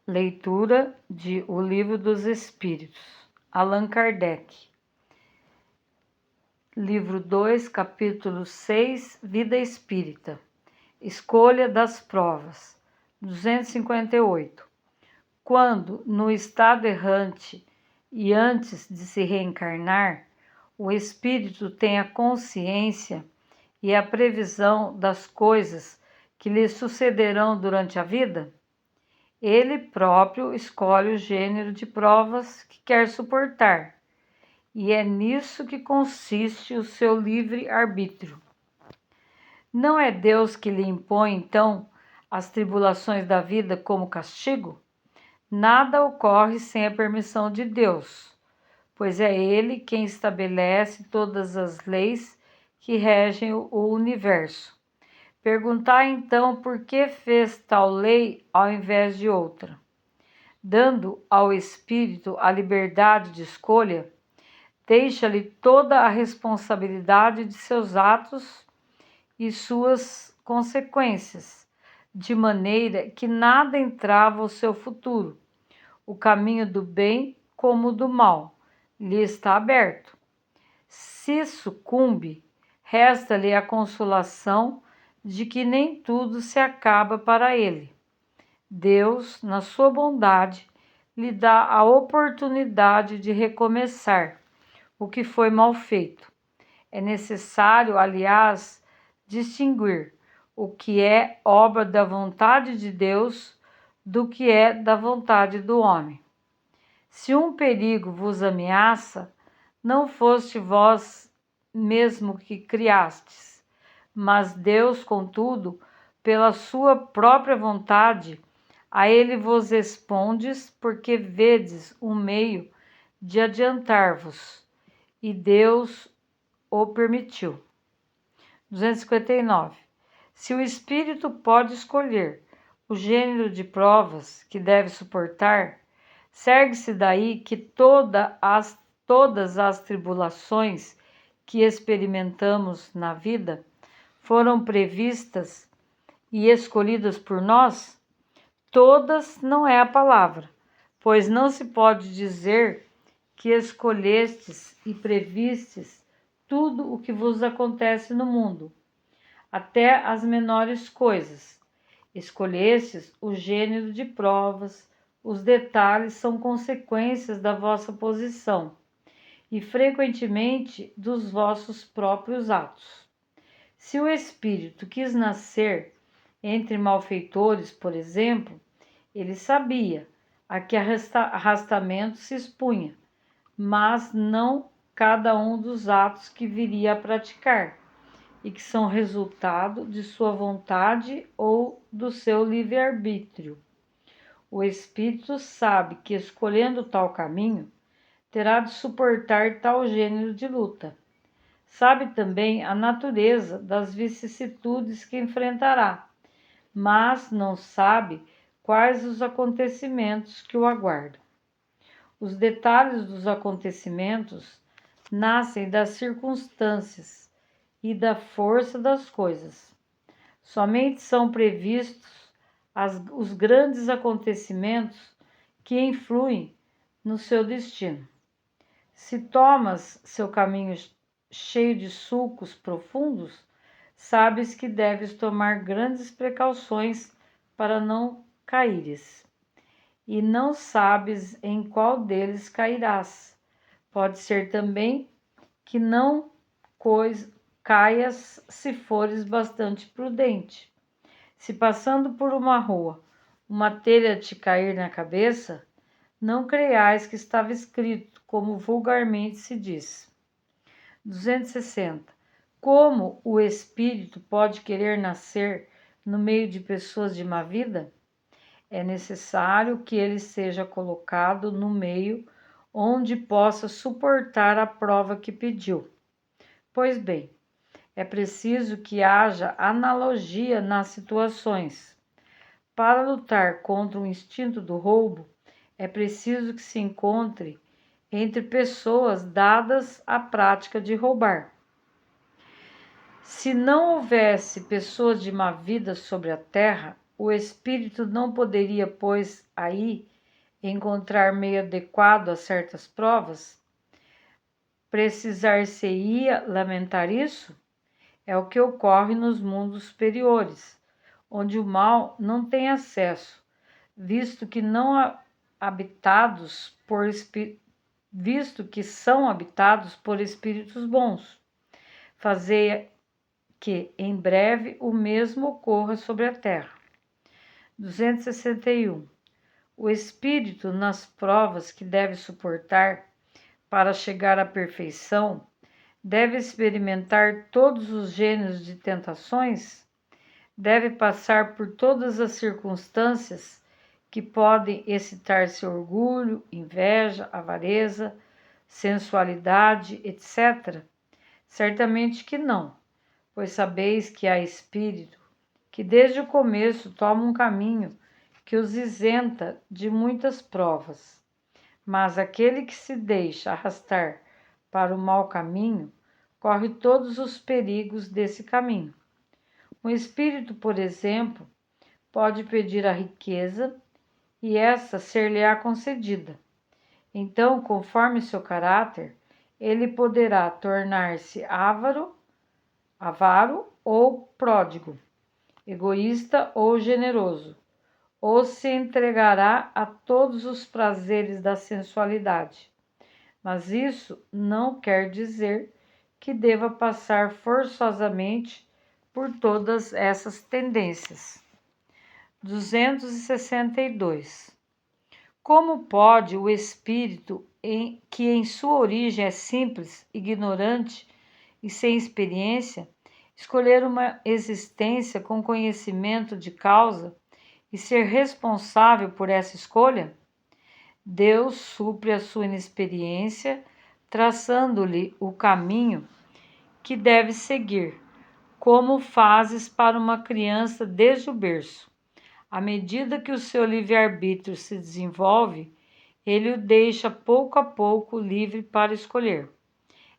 Leitura de O Livro dos Espíritos, Allan Kardec. Livro 2, capítulo 6, Vida Espírita. Escolha das provas. 258. Quando, no estado errante e antes de se reencarnar, o espírito tem a consciência e a previsão das coisas que lhe sucederão durante a vida, ele próprio escolhe o gênero de provas que quer suportar, e é nisso que consiste o seu livre-arbítrio. Não é Deus que lhe impõe, então, as tribulações da vida como castigo? Nada ocorre sem a permissão de Deus, pois é Ele quem estabelece todas as leis que regem o universo. Perguntai então por que fez tal lei ao invés de outra. Dando ao espírito a liberdade de escolha, deixa-lhe toda a responsabilidade de seus atos e suas consequências, de maneira que nada entrava o seu futuro. O caminho do bem como do mal lhe está aberto. Se sucumbe, resta-lhe a consolação de que nem tudo se acaba para ele. Deus, na sua bondade, lhe dá a oportunidade de recomeçar o que foi mal feito. É necessário, aliás, distinguir o que é obra da vontade de Deus do que é da vontade do homem. Se um perigo vos ameaça, não foste vós mesmo que criastes, mas Deus, contudo, pela sua própria vontade, a ele vos expondes, porque vedes um meio de adiantar-vos, e Deus o permitiu. 259. Se o espírito pode escolher o gênero de provas que deve suportar, segue-se daí que todas as tribulações que experimentamos na vida foram previstas e escolhidas por nós? Todas não é a palavra, pois não se pode dizer que escolhestes e previstes tudo o que vos acontece no mundo, até as menores coisas. Escolhestes o gênero de provas, os detalhes são consequências da vossa posição e frequentemente dos vossos próprios atos. Se o espírito quis nascer entre malfeitores, por exemplo, ele sabia a que arrastamento se expunha, mas não cada um dos atos que viria a praticar e que são resultado de sua vontade ou do seu livre-arbítrio. O espírito sabe que, escolhendo tal caminho, terá de suportar tal gênero de luta. Sabe também a natureza das vicissitudes que enfrentará, mas não sabe quais os acontecimentos que o aguardam. Os detalhes dos acontecimentos nascem das circunstâncias e da força das coisas. Somente são previstos os grandes acontecimentos que influem no seu destino. Se tomas seu caminho cheio de sulcos profundos, sabes que deves tomar grandes precauções para não caíres. E não sabes em qual deles cairás. Pode ser também que não caias se fores bastante prudente. Se passando por uma rua, uma telha te cair na cabeça, não creiais que estava escrito, como vulgarmente se diz. 260. Como o espírito pode querer nascer no meio de pessoas de má vida? É necessário que ele seja colocado no meio onde possa suportar a prova que pediu. Pois bem, é preciso que haja analogia nas situações. Para lutar contra o instinto do roubo, é preciso que se encontre entre pessoas dadas à prática de roubar. Se não houvesse pessoas de má vida sobre a terra, o espírito não poderia, pois, aí encontrar meio adequado a certas provas? Precisar-se-ia lamentar isso? É o que ocorre nos mundos superiores, onde o mal não tem acesso, visto que são habitados por espíritos bons. Fazer que em breve o mesmo ocorra sobre a terra. 261. O espírito, nas provas que deve suportar para chegar à perfeição, deve experimentar todos os gêneros de tentações, deve passar por todas as circunstâncias que podem excitar seu orgulho, inveja, avareza, sensualidade, etc. Certamente que não, pois sabeis que há espírito que desde o começo toma um caminho que os isenta de muitas provas. Mas aquele que se deixa arrastar para o mau caminho corre todos os perigos desse caminho. Um espírito, por exemplo, pode pedir a riqueza e essa ser-lhe-á concedida. Então, conforme seu caráter, ele poderá tornar-se avaro ou pródigo, egoísta ou generoso, ou se entregará a todos os prazeres da sensualidade. Mas isso não quer dizer que deva passar forçosamente por todas essas tendências. 262. Como pode o espírito, que em sua origem é simples, ignorante e sem experiência, escolher uma existência com conhecimento de causa e ser responsável por essa escolha? Deus supre a sua inexperiência, traçando-lhe o caminho que deve seguir, como fazes para uma criança desde o berço. À medida que o seu livre-arbítrio se desenvolve, ele o deixa pouco a pouco livre para escolher.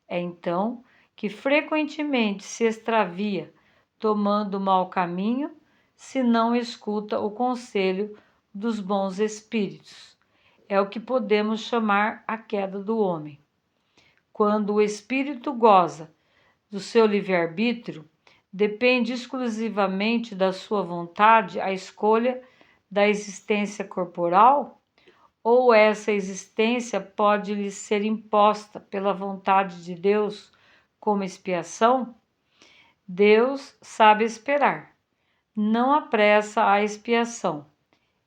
É então que frequentemente se extravia, tomando o mau caminho, se não escuta o conselho dos bons espíritos. É o que podemos chamar a queda do homem. Quando o espírito goza do seu livre-arbítrio, depende exclusivamente da sua vontade a escolha da existência corporal? Ou essa existência pode lhe ser imposta pela vontade de Deus como expiação? Deus sabe esperar, não apressa a expiação.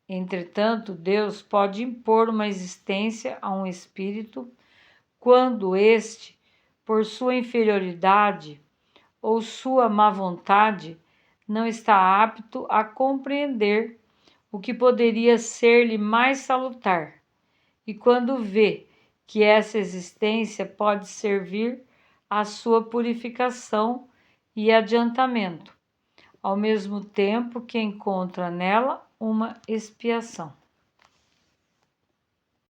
Entretanto, Deus pode impor uma existência a um espírito quando este, por sua inferioridade ou sua má vontade, não está apto a compreender o que poderia ser-lhe mais salutar, e quando vê que essa existência pode servir à sua purificação e adiantamento, ao mesmo tempo que encontra nela uma expiação.